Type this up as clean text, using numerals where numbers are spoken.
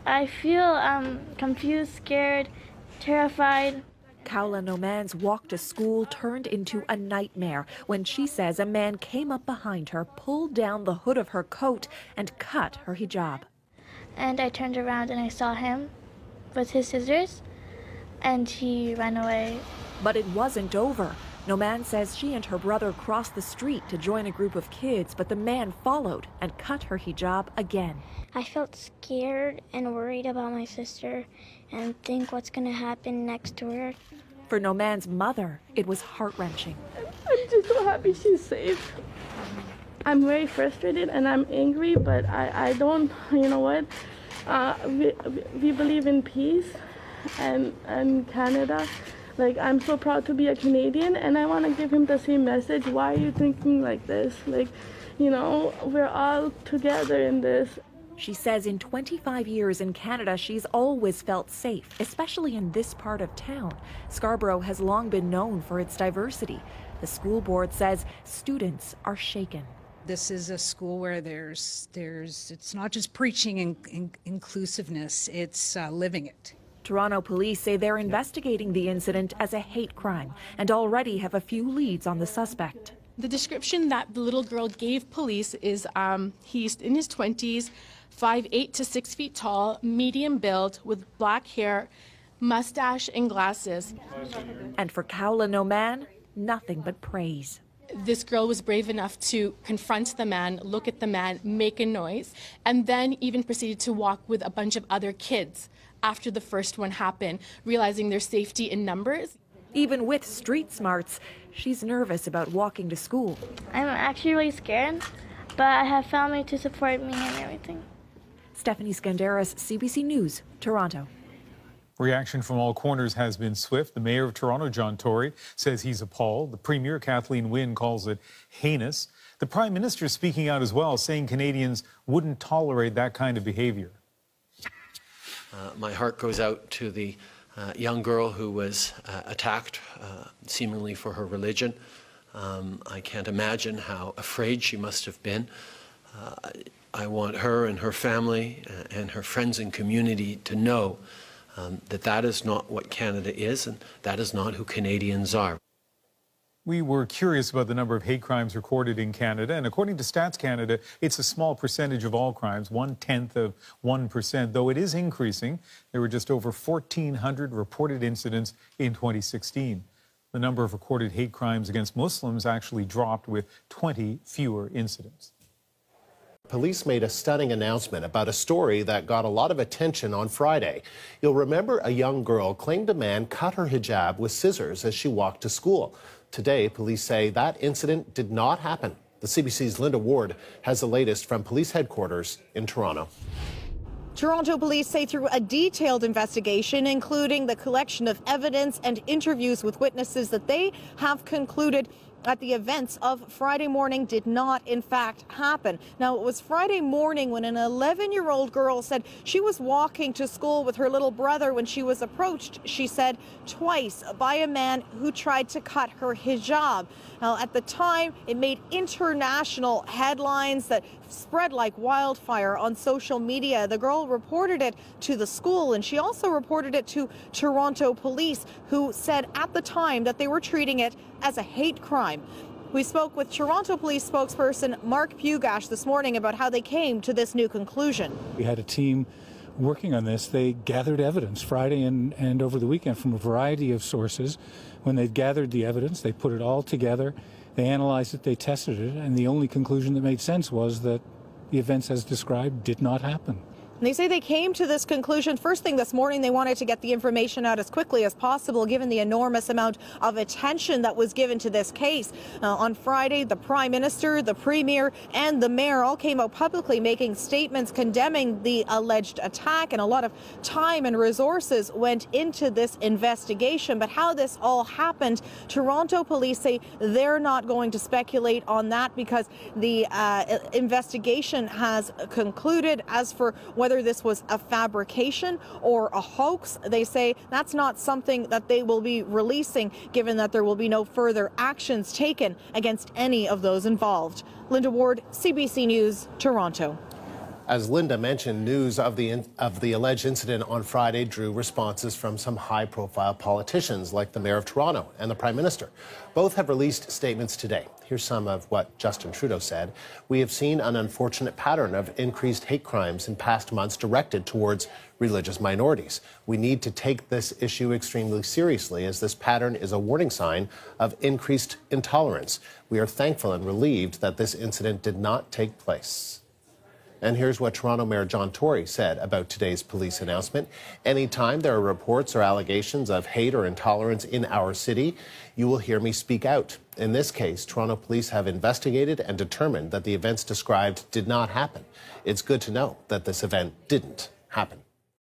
I feel confused, scared, terrified. Kaula Noman's walk to school turned into a nightmare when she says a man came up behind her, pulled down the hood of her coat, and cut her hijab. And I turned around and I saw him with his scissors, and he ran away. But it wasn't over. Noman says she and her brother crossed the street to join a group of kids, but the man followed and cut her hijab again. I felt scared and worried about my sister and think what's going to happen next to her. For Noman's mother, it was heart-wrenching. I'm just so happy she's safe. I'm very frustrated and I'm angry, but I don't, you know what, we believe in peace and Canada. Like, I'm so proud to be a Canadian, and I want to give him the same message. Why are you thinking like this? Like, you know, we're all together in this. She says in 25 years in Canada, she's always felt safe, especially in this part of town. Scarborough has long been known for its diversity. The school board says students are shaken. This is a school where it's not just preaching inclusiveness, it's living it. Toronto police say they're investigating the incident as a hate crime and already have a few leads on the suspect. The description that the little girl gave police is he's in his 20s, 5'8" to 6 feet tall, medium build, with black hair, mustache and glasses. And for Kaula Noman, nothing but praise. This girl was brave enough to confront the man, look at the man, make a noise, and then even proceeded to walk with a bunch of other kids after the first one happened, realizing their safety in numbers. Even with street smarts, she's nervous about walking to school. I'm actually really scared, but I have family to support me and everything. Stephanie Skandaris, CBC News, Toronto. Reaction from all corners has been swift. The mayor of Toronto, John Tory, says he's appalled. The premier, Kathleen Wynne, calls it heinous. The prime minister speaking out as well, saying Canadians wouldn't tolerate that kind of behavior. My heart goes out to the young girl who was attacked, seemingly for her religion. I can't imagine how afraid she must have been. I want her and her family and her friends and community to know that that is not what Canada is, and that is not who Canadians are. We were curious about the number of hate crimes recorded in Canada, and according to Stats Canada, it's a small percentage of all crimes, 1/10 of 1%, though it is increasing. There were just over 1,400 reported incidents in 2016. The number of recorded hate crimes against Muslims actually dropped with 20 fewer incidents. Police made a stunning announcement about a story that got a lot of attention on Friday. You'll remember a young girl claimed a man cut her hijab with scissors as she walked to school. Today, police say that incident did not happen. The CBC's Linda Ward has the latest from police headquarters in Toronto. Toronto police say through a detailed investigation, including the collection of evidence and interviews with witnesses, that they have concluded that the events of Friday morning did not, in fact, happen. Now, it was Friday morning when an 11-year-old girl said she was walking to school with her little brother when she was approached, she said, twice by a man who tried to cut her hijab. Now, at the time, it made international headlines that spread like wildfire on social media. The girl reported it to the school, and she also reported it to Toronto police, who said at the time that they were treating it as a hate crime. We spoke with Toronto police spokesperson Mark Pugash this morning about how they came to this new conclusion. We had a team working on this. They gathered evidence Friday and over the weekend from a variety of sources. When they gathered the evidence, they put it all together, they analyzed it, they tested it, and the only conclusion that made sense was that the events as described did not happen. And they say they came to this conclusion first thing this morning. They wanted to get the information out as quickly as possible, given the enormous amount of attention that was given to this case. On Friday, the Prime Minister, the Premier, and the Mayor all came out publicly making statements condemning the alleged attack, and a lot of time and resources went into this investigation. But how this all happened, Toronto police say they're not going to speculate on that because the investigation has concluded. As for whether this was a fabrication or a hoax, they say that's not something that they will be releasing, given that there will be no further actions taken against any of those involved. Linda Ward, CBC News, Toronto. As Linda mentioned, news of the alleged incident on Friday drew responses from some high-profile politicians like the Mayor of Toronto and the Prime Minister. Both have released statements today. Here's some of what Justin Trudeau said. "We have seen an unfortunate pattern of increased hate crimes in past months directed towards religious minorities. We need to take this issue extremely seriously, as this pattern is a warning sign of increased intolerance. We are thankful and relieved that this incident did not take place." And here's what Toronto Mayor John Tory said about today's police announcement. "Anytime there are reports or allegations of hate or intolerance in our city, you will hear me speak out. In this case, Toronto police have investigated and determined that the events described did not happen. It's good to know that this event didn't happen."